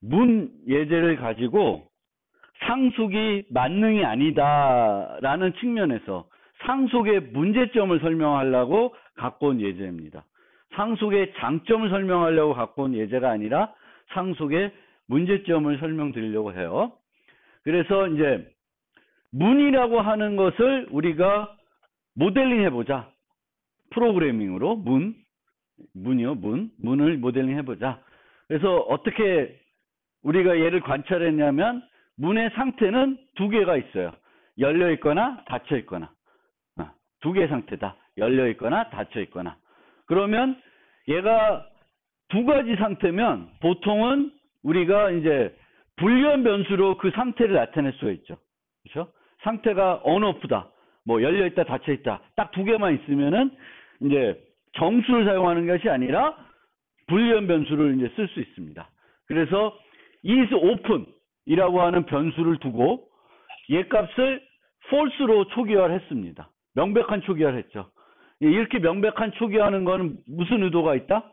문 예제를 가지고 상속이 만능이 아니다라는 측면에서 상속의 문제점을 설명하려고 갖고 온 예제입니다. 상속의 장점을 설명하려고 갖고 온 예제가 아니라 상속의 문제점을 설명드리려고 해요. 그래서 이제 문이라고 하는 것을 우리가 모델링 해보자. 프로그래밍으로 문을 모델링 해보자. 그래서 어떻게 우리가 얘를 관찰했냐면 문의 상태는 두 개가 있어요. 열려 있거나 닫혀 있거나. 두 개의 상태다. 열려 있거나 닫혀 있거나. 그러면 얘가 두 가지 상태면 보통은 우리가 이제 불리한 변수로 그 상태를 나타낼 수가 있죠. 그렇죠? 상태가 온오프다. 뭐 열려 있다, 닫혀 있다. 딱 두 개만 있으면은 이제 정수를 사용하는 것이 아니라 불리한 변수를 이제 쓸 수 있습니다. 그래서 is open이라고 하는 변수를 두고 얘 값을 false로 초기화했습니다. 명백한 초기화를 했죠. 이렇게 명백한 초기화하는 거는 무슨 의도가 있다?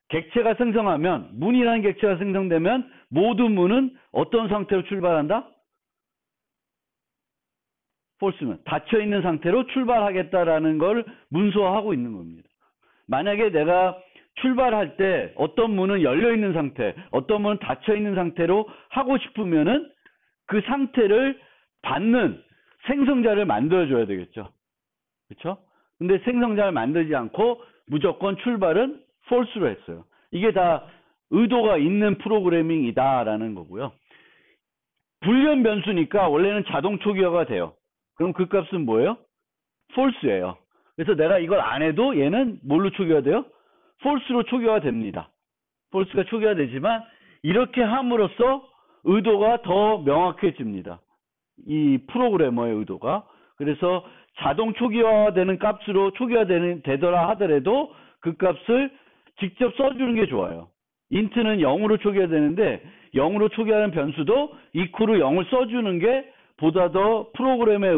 객체가 생성하면, 문이라는 객체가 생성되면 모든 문은 어떤 상태로 출발한다? false면 닫혀있는 상태로 출발하겠다라는 걸 문서화하고 있는 겁니다. 만약에 내가 출발할 때 어떤 문은 열려있는 상태, 어떤 문은 닫혀있는 상태로 하고 싶으면은 그 상태를 받는 생성자를 만들어줘야 되겠죠. 그렇죠? 근데 생성자를 만들지 않고 무조건 출발은 false로 했어요. 이게 다 의도가 있는 프로그래밍이다라는 거고요. 불리한 변수니까 원래는 자동 초기화가 돼요. 그럼 그 값은 뭐예요? false예요. 그래서 내가 이걸 안 해도 얘는 뭘로 초기화돼요? false로 초기화가 됩니다. false가 초기화 되지만 이렇게 함으로써 의도가 더 명확해집니다. 이 프로그래머의 의도가. 그래서 자동 초기화되는 값으로 되더라 하더라도 그 값을 직접 써주는 게 좋아요. int는 0으로 초기화되는데 0으로 초기화하는 변수도 equal 0을 써주는 게 보다 더 프로그래머의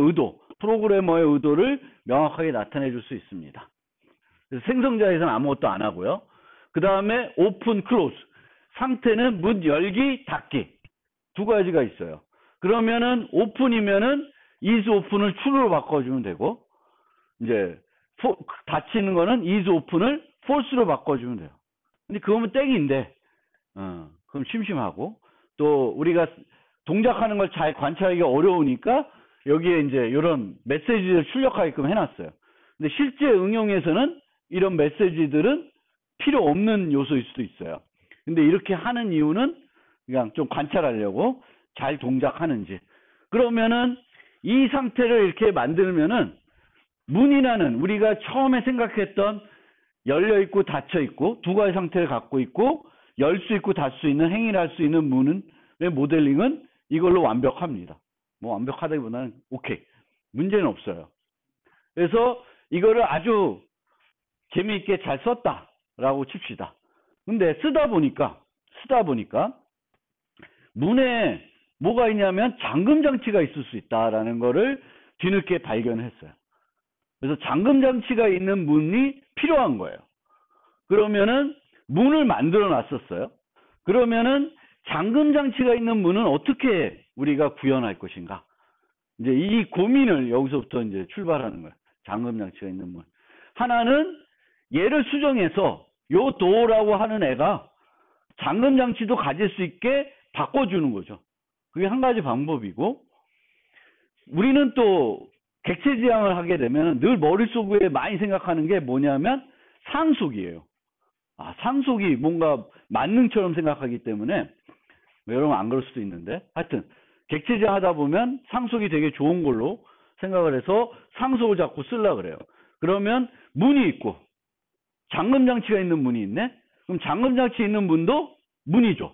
의도를 명확하게 나타내 줄 수 있습니다. 그래서 생성자에서는 아무것도 안 하고요. 그 다음에 open, close. 상태는 문 열기, 닫기. 두 가지가 있어요. 그러면은 open이면은 is open을 true로 바꿔주면 되고, 이제 닫히는 거는 is open을 false로 바꿔주면 돼요. 근데 그거면 땡인데, 그럼 심심하고, 또 우리가 동작하는 걸 잘 관찰하기 어려우니까 여기에 이제 이런 메시지를 출력하게끔 해놨어요. 근데 실제 응용에서는 이런 메시지들은 필요 없는 요소일 수도 있어요. 근데 이렇게 하는 이유는 그냥 좀 관찰하려고 잘 동작하는지. 그러면은 이 상태를 이렇게 만들면은 문이라는 우리가 처음에 생각했던 열려 있고 닫혀 있고 두 가지 상태를 갖고 있고 열 수 있고 닫을 수 있는 행위를 할 수 있는 문의 모델링은 이걸로 완벽합니다. 뭐 완벽하다기보다는 오케이. 문제는 없어요. 그래서 이거를 아주 재미있게 잘 썼다라고 칩시다. 근데 쓰다 보니까 문에 뭐가 있냐면 잠금 장치가 있을 수 있다라는 거를 뒤늦게 발견했어요. 그래서 잠금 장치가 있는 문이 필요한 거예요. 그러면은 문을 만들어 놨었어요. 그러면은 잠금 장치가 있는 문은 어떻게 우리가 구현할 것인가? 이제 이 고민을 여기서부터 이제 출발하는 거예요. 잠금 장치가 있는 문. 하나는 얘를 수정해서 요 도어라고 하는 애가 잠금 장치도 가질 수 있게 바꿔주는 거죠. 그게 한 가지 방법이고, 우리는 또 객체 지향을 하게 되면 늘 머릿속에 많이 생각하는 게 뭐냐면 상속이에요. 상속이 뭔가 만능처럼 생각하기 때문에, 여러분 안 그럴 수도 있는데, 하여튼 객체 지향하다 보면 상속이 되게 좋은 걸로 생각을 해서 상속을 자꾸 쓰려고 그래요. 그러면 문이 있고 잠금 장치가 있는 문이 있네? 그럼 잠금 장치 있는 문도 문이죠.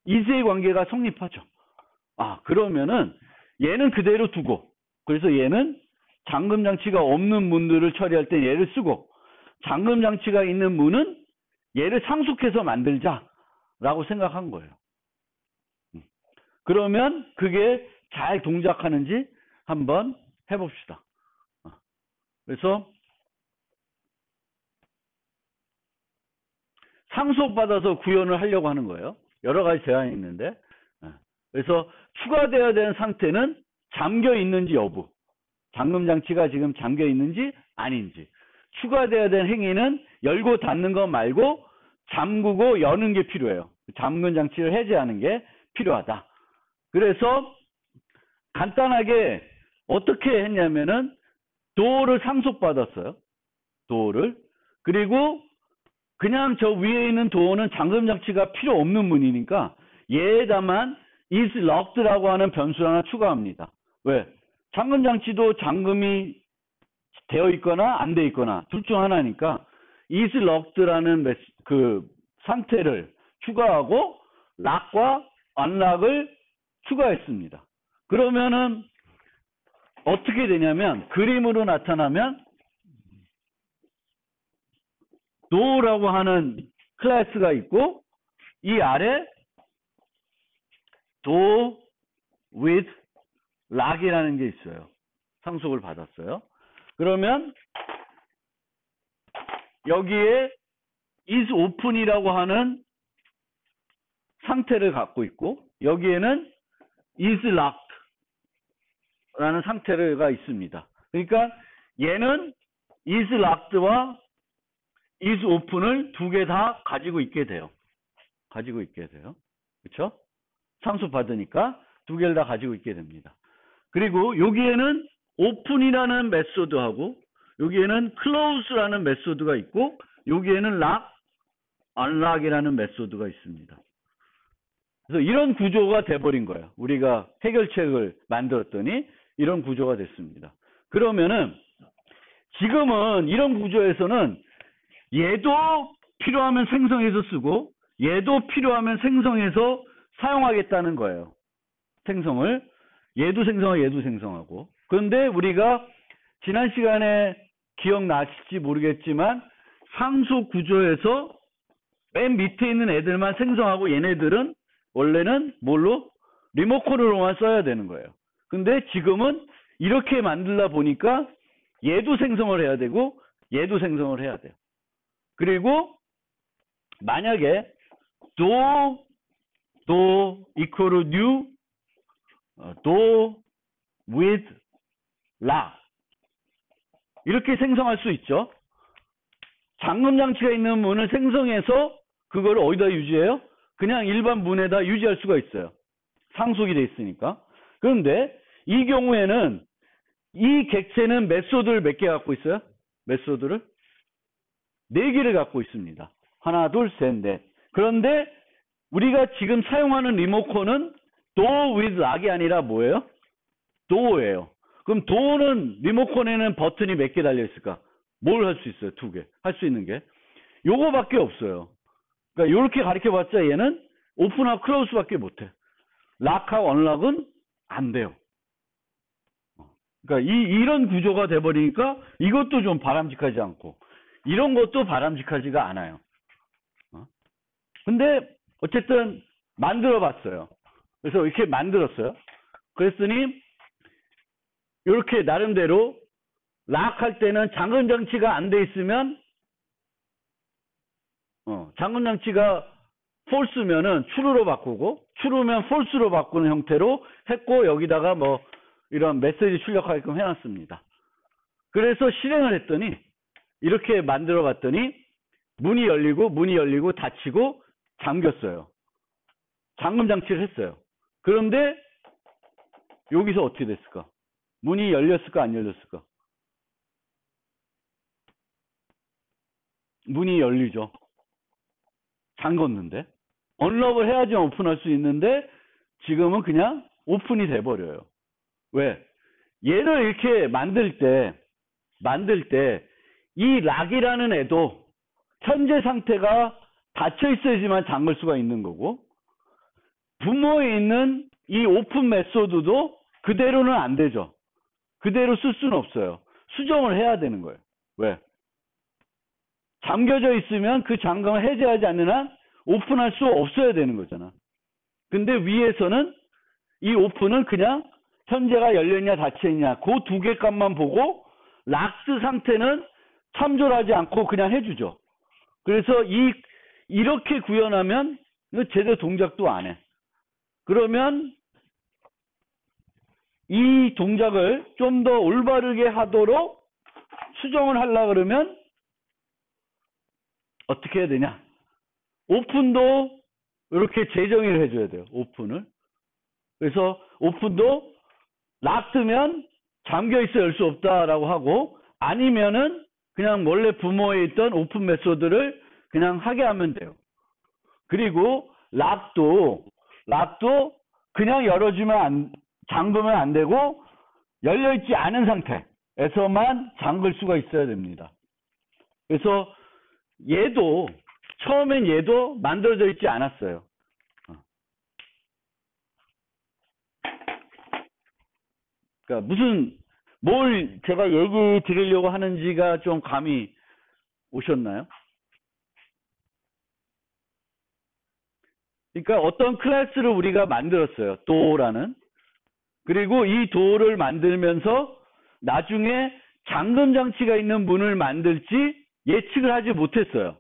이세의 관계가 성립하죠. 그러면은 얘는 그대로 두고, 그래서 얘는 잠금 장치가 없는 문들을 처리할 때 얘를 쓰고, 잠금 장치가 있는 문은 얘를 상속해서 만들자라고 생각한 거예요. 그러면 그게 잘 동작하는지 한번 해봅시다. 그래서 상속받아서 구현을 하려고 하는 거예요. 여러 가지 제한이 있는데, 그래서 추가되어야 되는 상태는 잠겨 있는지 여부, 잠금 장치가 지금 잠겨 있는지 아닌지, 추가되어야 되는 행위는 열고 닫는 것 말고 잠그고 여는 게 필요해요. 잠금 장치를 해제하는 게 필요하다. 그래서 간단하게 어떻게 했냐면은 도어를 상속받았어요. 도어를. 그리고 그냥 저 위에 있는 도어는 잠금 장치가 필요 없는 문이니까 얘에다만 is locked라고 하는 변수를 하나 추가합니다. 왜? 잠금 장치도 잠금이 되어 있거나 안 되어 있거나 둘 중 하나니까 is locked라는 그 상태를 추가하고 lock과 unlock을 추가했습니다. 그러면은 어떻게 되냐면 그림으로 나타나면 door라고 하는 클래스가 있고 이 아래 door with lock이라는 게 있어요. 상속을 받았어요. 그러면 여기에 is open이라고 하는 상태를 갖고 있고 여기에는 is locked라는 상태가 있습니다. 그러니까 얘는 is locked와 is open을 두 개 다 가지고 있게 돼요. 그렇죠? 상속 받으니까 두 개를 다 가지고 있게 됩니다. 그리고 여기에는 open이라는 메소드하고 여기에는 close라는 메소드가 있고 여기에는 lock, unlock이라는 메소드가 있습니다. 그래서 이런 구조가 돼버린 거예요. 우리가 해결책을 만들었더니 이런 구조가 됐습니다. 그러면은 지금은 이런 구조에서는 얘도 필요하면 생성해서 쓰고 얘도 필요하면 생성해서 사용하겠다는 거예요. 생성을 얘도 생성하고 얘도 생성하고. 그런데 우리가 지난 시간에 기억나실지 모르겠지만 상속 구조에서 맨 밑에 있는 애들만 생성하고 얘네들은 원래는 뭘로? 리모컨으로만 써야 되는 거예요. 근데 지금은 이렇게 만들다 보니까 얘도 생성을 해야 되고 얘도 생성을 해야 돼요. 그리고 만약에 do equal new do with lock 이렇게 생성할 수 있죠. 잠금 장치가 있는 문을 생성해서 그걸 어디다 유지해요? 그냥 일반 문에다 유지할 수가 있어요. 상속이 돼 있으니까. 그런데 이 경우에는 이 객체는 메소드를 몇 개 갖고 있어요? 메소드를 4개를 갖고 있습니다. 하나, 둘, 셋, 넷. 그런데 우리가 지금 사용하는 리모컨은 door with lock이 아니라 뭐예요? door예요. 그럼 door는 리모컨에는 버튼이 몇 개 달려 있을까? 뭘 할 수 있어요? 2개. 할 수 있는 게. 요거밖에 없어요. 그러니까 요렇게 가르쳐봤자 얘는 오픈하고 클로즈밖에 못해. 락하고 언락은 안 돼요. 그러니까 이런 구조가 돼버리니까 이것도 좀 바람직하지 않고 이런 것도 바람직하지가 않아요. 근데 어쨌든 만들어 봤어요. 그래서 이렇게 만들었어요. 그랬더니 이렇게 나름대로 락할 때는 잠금 장치가 안 돼 있으면 잠금 장치가 false면은 true로 바꾸고 true면 false로 바꾸는 형태로 했고 여기다가 뭐 이런 메시지 출력하게끔 해놨습니다. 그래서 실행을 했더니 이렇게 만들어 봤더니 문이 열리고 닫히고 잠겼어요. 잠금 장치를 했어요. 그런데 여기서 어떻게 됐을까? 문이 열렸을까 안 열렸을까? 문이 열리죠. 잠궜는데. 언럭을 해야지만 오픈할 수 있는데 지금은 그냥 오픈이 돼버려요. 왜? 얘를 이렇게 만들 때 이 락이라는 애도 현재 상태가 닫혀 있어야지만 잠글 수가 있는 거고 부모에 있는 이 오픈 메소드도 그대로는 안 되죠. 그대로 쓸 수는 없어요. 수정을 해야 되는 거예요. 왜? 잠겨져 있으면 그 잠금을 해제하지 않는 한 오픈할 수 없어야 되는 거잖아. 근데 위에서는 이 오픈은 그냥 현재가 열렸냐 닫혀있냐 그 두 개 값만 보고 락스 상태는 참조를 하지 않고 그냥 해주죠. 그래서 이렇게 구현하면 제대로 동작도 안 해. 그러면 이 동작을 좀 더 올바르게 하도록 수정을 하려고 그러면 어떻게 해야 되냐? 오픈도 이렇게 재정의를 해줘야 돼요. 오픈을. 그래서 오픈도 락뜨면 잠겨있어 열 수 없다라고 하고, 아니면은 그냥 원래 부모에 있던 오픈 메소드를 그냥 하게 하면 돼요. 그리고 락도 그냥 열어주면 잠그면 안 되고, 열려있지 않은 상태에서만 잠글 수가 있어야 됩니다. 그래서 처음엔 얘도 만들어져 있지 않았어요. 그러니까 뭘 제가 얘기 드리려고 하는지가 좀 감이 오셨나요? 그러니까 어떤 클래스를 우리가 만들었어요. 도라는. 그리고 이 도를 만들면서 나중에 잠금 장치가 있는 문을 만들지 예측을 하지 못했어요.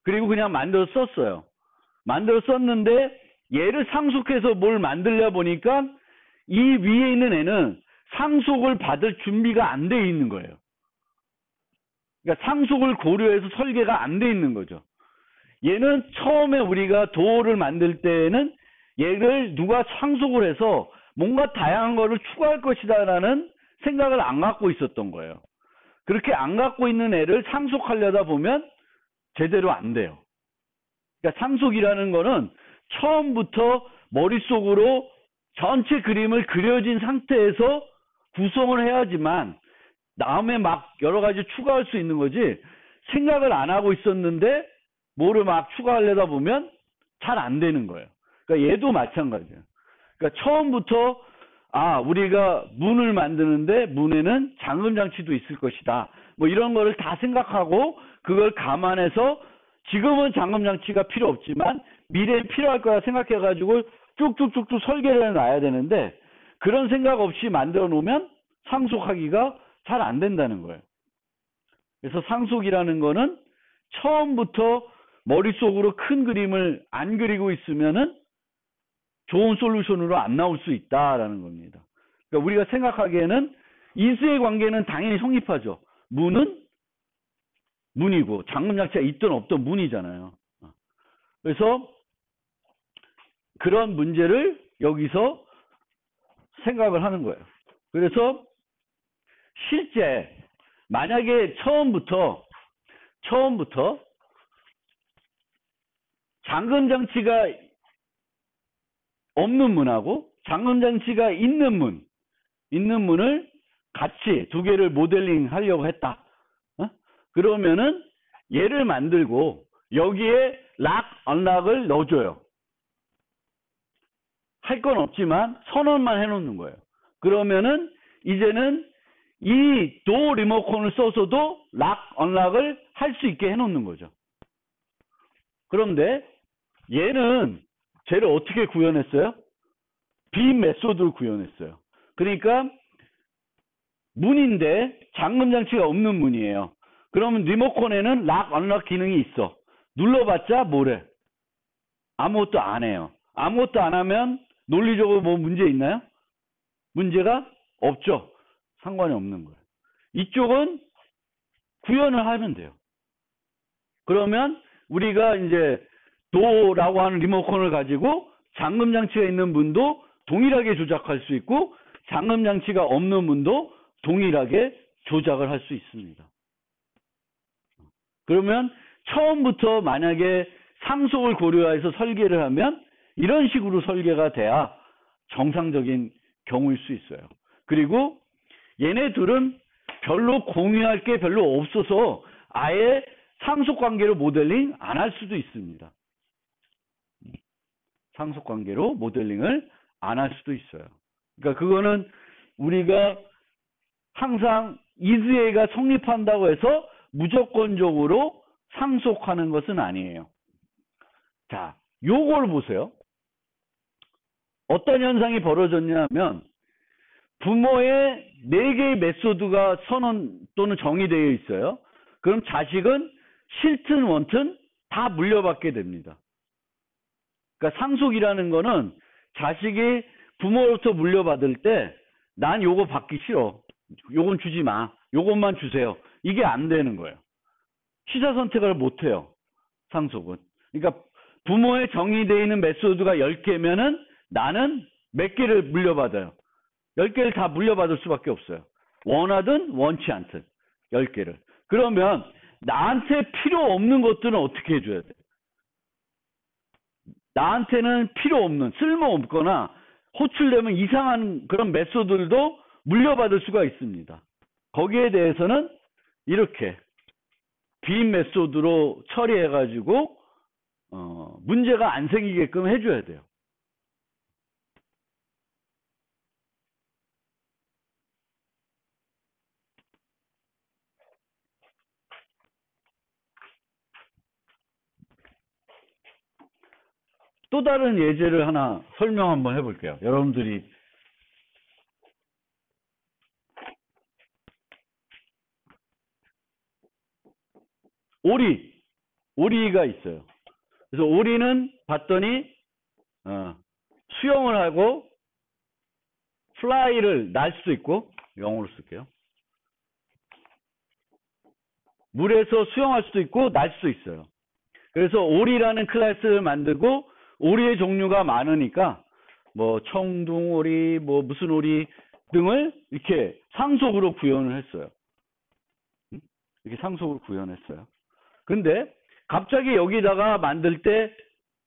그리고 그냥 만들어 썼어요. 만들어 썼는데 얘를 상속해서 뭘 만들려 보니까 이 위에 있는 애는 상속을 받을 준비가 안 돼 있는 거예요. 그러니까 상속을 고려해서 설계가 안 돼 있는 거죠. 얘는 처음에 우리가 도어를 만들 때는 얘를 누가 상속을 해서 뭔가 다양한 거를 추가할 것이다라는 생각을 안 갖고 있었던 거예요. 그렇게 안 갖고 있는 애를 상속하려다 보면 제대로 안 돼요. 그러니까 상속이라는 거는 처음부터 머릿속으로 전체 그림을 그려진 상태에서 구성을 해야지만 다음에 막 여러 가지 추가할 수 있는 거지, 생각을 안 하고 있었는데 뭐를 막 추가하려다 보면 잘 안 되는 거예요. 그러니까 얘도 마찬가지예요. 그러니까 처음부터 우리가 문을 만드는데 문에는 잠금 장치도 있을 것이다, 뭐 이런 거를 다 생각하고 그걸 감안해서 지금은 잠금 장치가 필요 없지만 미래엔 필요할 거라 생각해 가지고 쭉쭉쭉쭉 설계를 해놔야 되는데, 그런 생각 없이 만들어 놓으면 상속하기가 잘 안 된다는 거예요. 그래서 상속이라는 거는 처음부터 머릿속으로 큰 그림을 안 그리고 있으면은 좋은 솔루션으로 안 나올 수 있다라는 겁니다. 그러니까 우리가 생각하기에는 인수의 관계는 당연히 성립하죠. 문은 문이고 잠금 장치가 있든 없든 문이잖아요. 그래서 그런 문제를 여기서 생각을 하는 거예요. 그래서 실제 만약에 처음부터 잠금 장치가 없는 문하고 잠금 장치가 있는 문을 같이 두 개를 모델링 하려고 했다. 그러면은 얘를 만들고 여기에 락, 언락을 넣어줘요. 할 건 없지만 선언만 해놓는 거예요. 그러면은 이제는 이 도 리모컨을 써서도 락, 언락을 할 수 있게 해놓는 거죠. 그런데 쟤를 어떻게 구현했어요? 빔 메소드를 구현했어요. 그러니까 문인데 잠금 장치가 없는 문이에요. 그러면 리모컨에는 락, 언락 기능이 있어. 눌러봤자 뭐래? 아무것도 안 해요. 아무것도 안 하면 논리적으로 뭐 문제 있나요? 문제가 없죠. 상관이 없는 거예요. 이쪽은 구현을 하면 돼요. 그러면 우리가 이제 도라고 하는 리모컨을 가지고 잠금 장치가 있는 문도 동일하게 조작할 수 있고 잠금 장치가 없는 문도 동일하게 조작을 할 수 있습니다. 그러면 처음부터 만약에 상속을 고려해서 설계를 하면 이런 식으로 설계가 돼야 정상적인 경우일 수 있어요. 그리고 얘네 둘은 별로 공유할 게 별로 없어서 아예 상속관계로 모델링 안 할 수도 있습니다. 상속관계로 모델링을 안 할 수도 있어요. 그러니까 그거는 우리가 항상 이즈에가 성립한다고 해서 무조건적으로 상속하는 것은 아니에요. 자, 요걸 보세요. 어떤 현상이 벌어졌냐면 부모의 4개의 메소드가 선언 또는 정의되어 있어요. 그럼 자식은 싫든 원튼 다 물려받게 됩니다. 그러니까 상속이라는 거는 자식이 부모로부터 물려받을 때 난 요거 받기 싫어. 요건 주지 마. 요것만 주세요. 이게 안 되는 거예요. 취사 선택을 못 해요. 상속은. 그러니까 부모의 정의되어 있는 메소드가 10개면은 나는 몇 개를 물려받아요. 10개를 다 물려받을 수밖에 없어요. 원하든 원치 않든 10개를. 그러면 나한테 필요 없는 것들은 어떻게 해줘야 돼? 나한테는 필요 없는, 쓸모없거나 호출되면 이상한 그런 메소드들도 물려받을 수가 있습니다. 거기에 대해서는 이렇게 빈 메소드로 처리해가지고 문제가 안 생기게끔 해줘야 돼요. 또 다른 예제를 하나 설명 한번 해볼게요. 여러분들이 오리가 있어요. 그래서 오리는 봤더니 수영을 하고 플라이를 날 수도 있고, 영어로 쓸게요. 물에서 수영할 수도 있고 날 수도 있어요. 그래서 오리라는 클래스를 만들고 오리의 종류가 많으니까 뭐 청둥오리, 뭐 무슨 오리 등을 이렇게 상속으로 구현을 했어요. 이렇게 상속으로 구현했어요. 근데 갑자기 여기다가 만들 때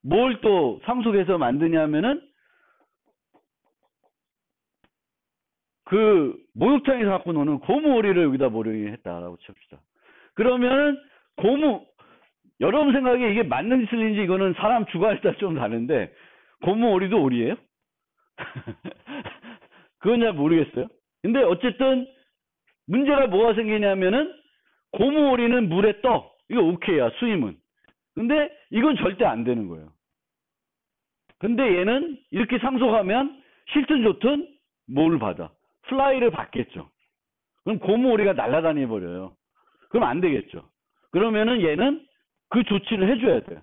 뭘 또 상속해서 만드냐면은 그 목욕탕에서 갖고 노는 고무오리를 여기다 모령했다라고 칩시다. 그러면은 여러분 생각에 이게 맞는지 틀린지 이거는 사람 주관에 따라 좀 다른데 고무오리도 오리예요? 그건 잘 모르겠어요. 근데 어쨌든 문제가 뭐가 생기냐면은 고무오리는 물에 떠. 이거 오케이야, 수임은. 근데 이건 절대 안 되는 거예요. 근데 얘는 이렇게 상속하면 싫든 좋든 뭘 받아? 플라이를 받겠죠. 그럼 고무오리가 날아다니 버려요. 그럼 안 되겠죠. 그러면은 얘는 그 조치를 해줘야 돼요.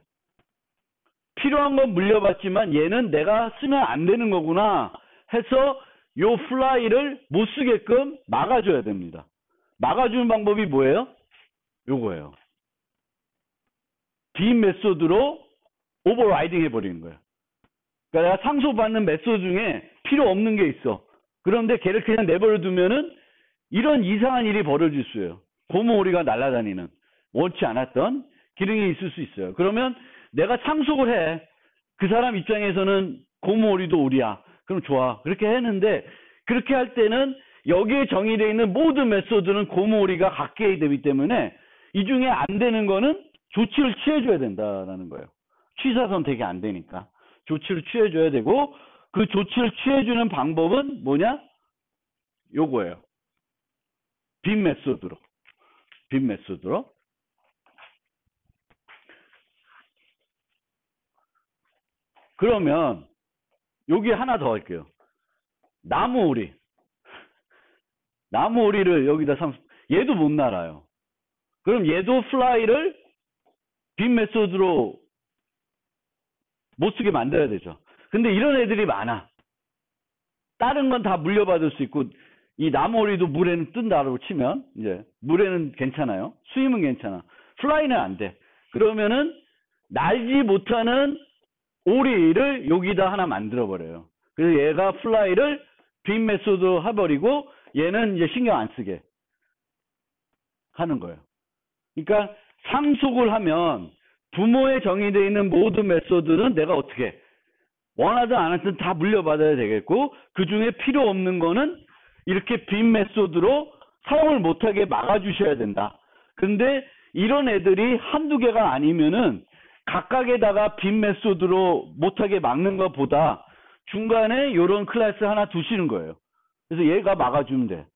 필요한 건 물려받지만 얘는 내가 쓰면 안 되는 거구나 해서 요 플라이를 못 쓰게끔 막아줘야 됩니다. 막아주는 방법이 뭐예요? 요거예요. 빈 메소드로 오버라이딩 해버리는 거예요. 그러니까 내가 상속받는 메소드 중에 필요 없는 게 있어. 그런데 걔를 그냥 내버려 두면은 이런 이상한 일이 벌어질 수 있어요. 고무오리가 날아다니는 원치 않았던 기능이 있을 수 있어요. 그러면 내가 상속을 해. 그 사람 입장에서는 고무오리도 오리야. 그럼 좋아. 그렇게 했는데 그렇게 할 때는 여기에 정의되어 있는 모든 메소드는 고무오리가 갖게 되기 때문에 이 중에 안 되는 거는 조치를 취해줘야 된다라는 거예요. 취사 선택이 안 되니까 조치를 취해줘야 되고 그 조치를 취해주는 방법은 뭐냐? 요거예요. 빈 메소드로. 그러면 여기 하나 더 할게요. 나무오리. 나무오리를 여기다 얘도 못 날아요. 그럼 얘도 플라이를 빈 메소드로 못 쓰게 만들어야 되죠. 근데 이런 애들이 많아. 다른 건 다 물려받을 수 있고 이 나무오리도 물에는 뜬다고 치면 이제 물에는 괜찮아요. 수임은 괜찮아. 플라이는 안 돼. 그러면은 날지 못하는 오리를 여기다 하나 만들어 버려요. 그래서 얘가 플라이를 빈 메소드로 해버리고 얘는 이제 신경 안 쓰게 하는 거예요. 그러니까 상속을 하면 부모의 정의되어 있는 모든 메소드는 내가 어떻게 원하든 안 하든 다 물려받아야 되겠고 그 중에 필요 없는 거는 이렇게 빈 메소드로 사용을 못하게 막아주셔야 된다. 근데 이런 애들이 한두 개가 아니면은 각각에다가 빈 메소드로 못하게 막는 것보다 중간에 이런 클래스 하나 두시는 거예요. 그래서 얘가 막아주면 돼.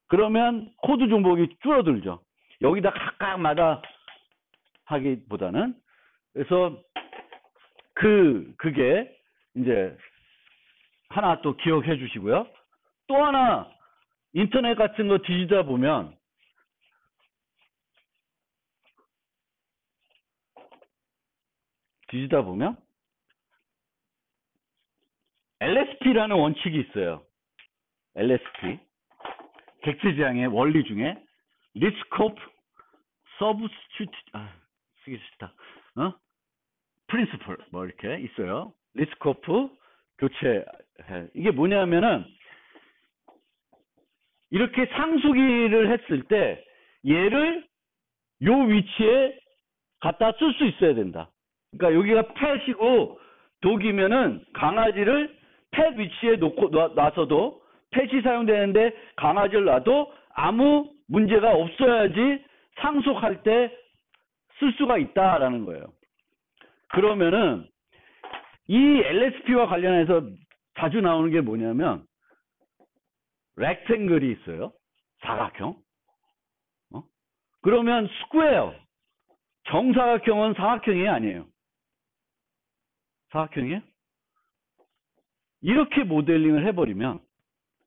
그러면 코드 중복이 줄어들죠. 여기다 각각마다 하기보다는. 그래서 그게 이제 하나 또 기억해 주시고요. 또 하나 인터넷 같은 거 뒤지다 보면 LSP라는 원칙이 있어요. LSP. 객체 지향의 원리 중에 리스코프 서브스튜트 쓰기 싫다. 프린시플 뭐 이렇게 있어요. 리스코프 교체. 이게 뭐냐면은 이렇게 상수기를 했을 때 얘를 요 위치에 갖다 쓸 수 있어야 된다. 그러니까 여기가 펫이고 독이면은 강아지를 펫 위치에 놔서도 펫이 사용되는데 강아지를 놔도 아무 문제가 없어야지 상속할 때 쓸 수가 있다라는 거예요. 그러면은 이 LSP와 관련해서 자주 나오는 게 뭐냐면 렉탱글이 있어요. 사각형. 그러면 스퀘어. 정사각형은 사각형이 아니에요. 사각형이에요? 이렇게 모델링을 해버리면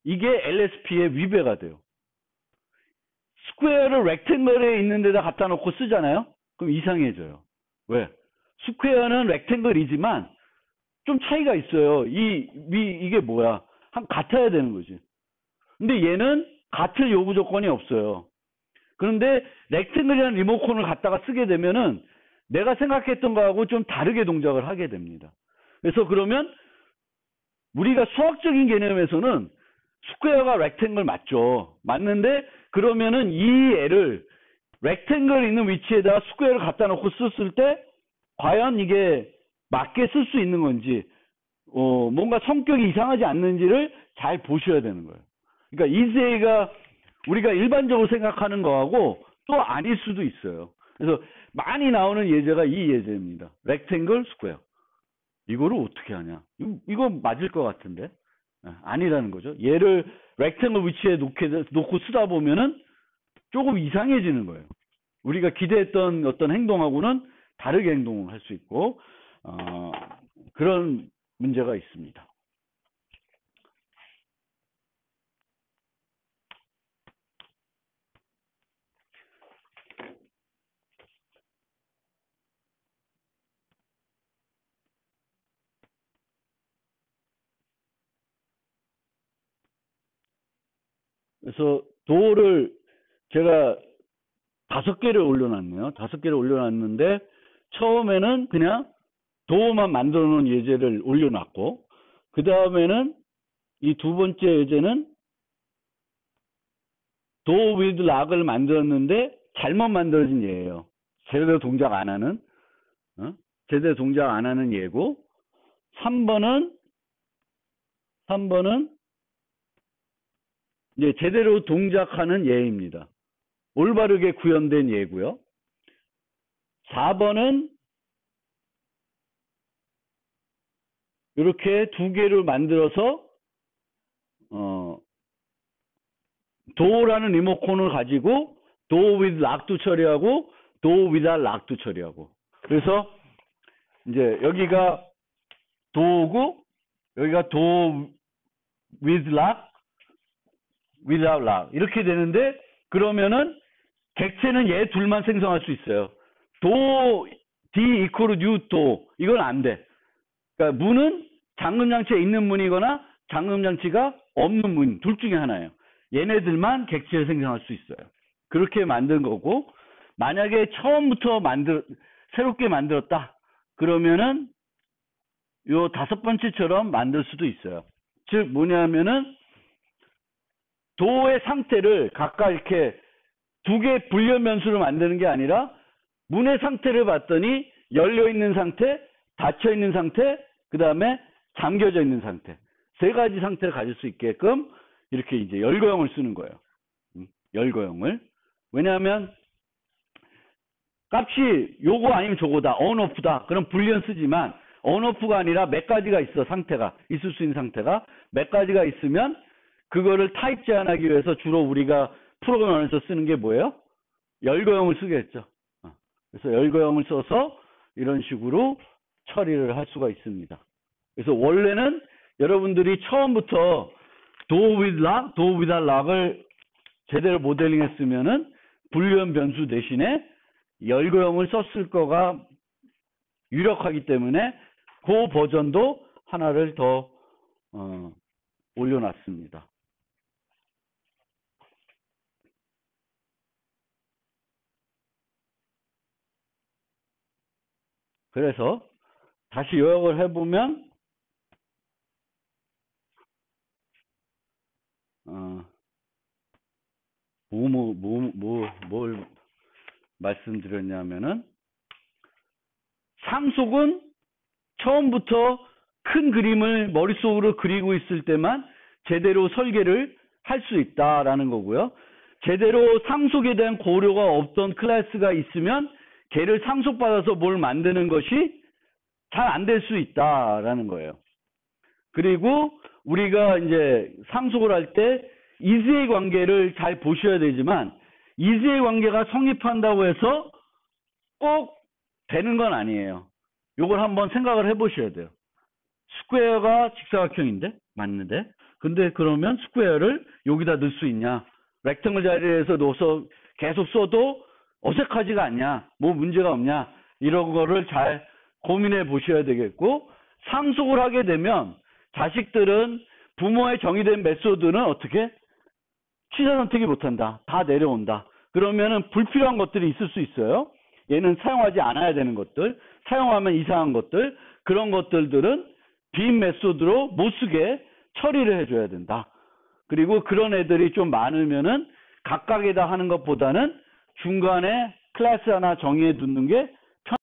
이게 LSP의 위배가 돼요. 스퀘어를 렉탱글에 있는 데다 갖다 놓고 쓰잖아요? 그럼 이상해져요. 왜? 스퀘어는 렉탱글이지만 좀 차이가 있어요. 이게 뭐야? 같아야 되는 거지. 근데 얘는 같을 요구 조건이 없어요. 그런데 렉탱글이라는 리모컨을 갖다가 쓰게 되면은 내가 생각했던 거하고 좀 다르게 동작을 하게 됩니다. 그래서 그러면 우리가 수학적인 개념에서는 스퀘어가 렉탱글 맞죠. 맞는데 그러면은 이 애를 렉탱글 있는 위치에다가 스퀘어를 갖다 놓고 썼을 때 과연 이게 맞게 쓸 수 있는 건지 뭔가 성격이 이상하지 않는지를 잘 보셔야 되는 거예요. 그러니까 이 세가 우리가 일반적으로 생각하는 거하고 또 아닐 수도 있어요. 그래서 많이 나오는 예제가 이 예제입니다. 렉탱글 스퀘어. 이거를 어떻게 하냐? 이거 맞을 것 같은데 아니라는 거죠. 얘를 렉탱글 위치에 놓고 쓰다 보면은 조금 이상해지는 거예요. 우리가 기대했던 어떤 행동하고는 다르게 행동을 할 수 있고 그런 문제가 있습니다. 그래서 도를 제가 5개를 올려놨네요. 5개를 올려놨는데 처음에는 그냥 도만 만들어 놓은 예제를 올려놨고 그 다음에는 이 두 번째 예제는 도 with 락을 만들었는데 잘못 만들어진 예예요. 제대로 동작 안 하는 제대로 동작 안 하는 예고 3번은 이제 제대로 동작하는 예입니다. 올바르게 구현된 예고요. 4번은 이렇게 두 개를 만들어서 도라는 리모컨을 가지고 도 with 락도 처리하고 도 without 락도 처리하고 그래서 이제 여기가 도고 여기가 도 with 락 without 락 이렇게 되는데 그러면은 객체는 얘 둘만 생성할 수 있어요. 도 D equal new 도 이건 안 돼. 그러니까 문은 잠금장치에 있는 문이거나 잠금장치가 없는 문 둘 중에 하나예요. 얘네들만 객체를 생성할 수 있어요. 그렇게 만든 거고 만약에 처음부터 새롭게 만들었다 그러면은 요 5번째처럼 만들 수도 있어요. 즉 뭐냐면은 도의 상태를 각각 이렇게 두 개 불련 변수를 만드는 게 아니라 문의 상태를 봤더니 열려 있는 상태, 닫혀 있는 상태, 그 다음에 잠겨져 있는 상태. 3가지 상태를 가질 수 있게끔 이렇게 이제 열거형을 쓰는 거예요. 열거형을. 왜냐하면 값이 요거 아니면 저거다, 온오프다. 그럼 불련 쓰지만 온오프가 아니라 몇 가지가 있어, 상태가. 있을 수 있는 상태가. 몇 가지가 있으면 그거를 타입 제한하기 위해서 주로 우리가 프로그램 안에서 쓰는 게 뭐예요? 열거형을 쓰겠죠. 그래서 열거형을 써서 이런 식으로 처리를 할 수가 있습니다. 그래서 원래는 여러분들이 처음부터 도 with lock, 도 without lock을 제대로 모델링 했으면은 불리한 변수 대신에 열거형을 썼을 거가 유력하기 때문에 그 버전도 하나를 더 올려놨습니다. 그래서 다시 요약을 해보면 뭘 말씀드렸냐면은 상속은 처음부터 큰 그림을 머릿속으로 그리고 있을 때만 제대로 설계를 할 수 있다라는 거고요. 제대로 상속에 대한 고려가 없던 클래스가 있으면 걔를 상속받아서 뭘 만드는 것이 잘 안 될 수 있다라는 거예요. 그리고 우리가 이제 상속을 할 때 이즈의 관계를 잘 보셔야 되지만 이즈의 관계가 성립한다고 해서 꼭 되는 건 아니에요. 요걸 한번 생각을 해보셔야 돼요. 스퀘어가 직사각형인데 맞는데 근데 그러면 스퀘어를 여기다 넣을 수 있냐? 렉탱글 자리에서 넣어서 계속 써도 어색하지가 않냐? 뭐 문제가 없냐? 이런 거를 잘 고민해 보셔야 되겠고 상속을 하게 되면 자식들은 부모의 정의된 메소드는 어떻게? 취사 선택이 못한다. 다 내려온다. 그러면은 불필요한 것들이 있을 수 있어요. 얘는 사용하지 않아야 되는 것들, 사용하면 이상한 것들, 그런 것들은 빈 메소드로 못 쓰게 처리를 해줘야 된다. 그리고 그런 애들이 좀 많으면은 각각에다 하는 것보다는 중간에 클래스 하나 정의해 두는 게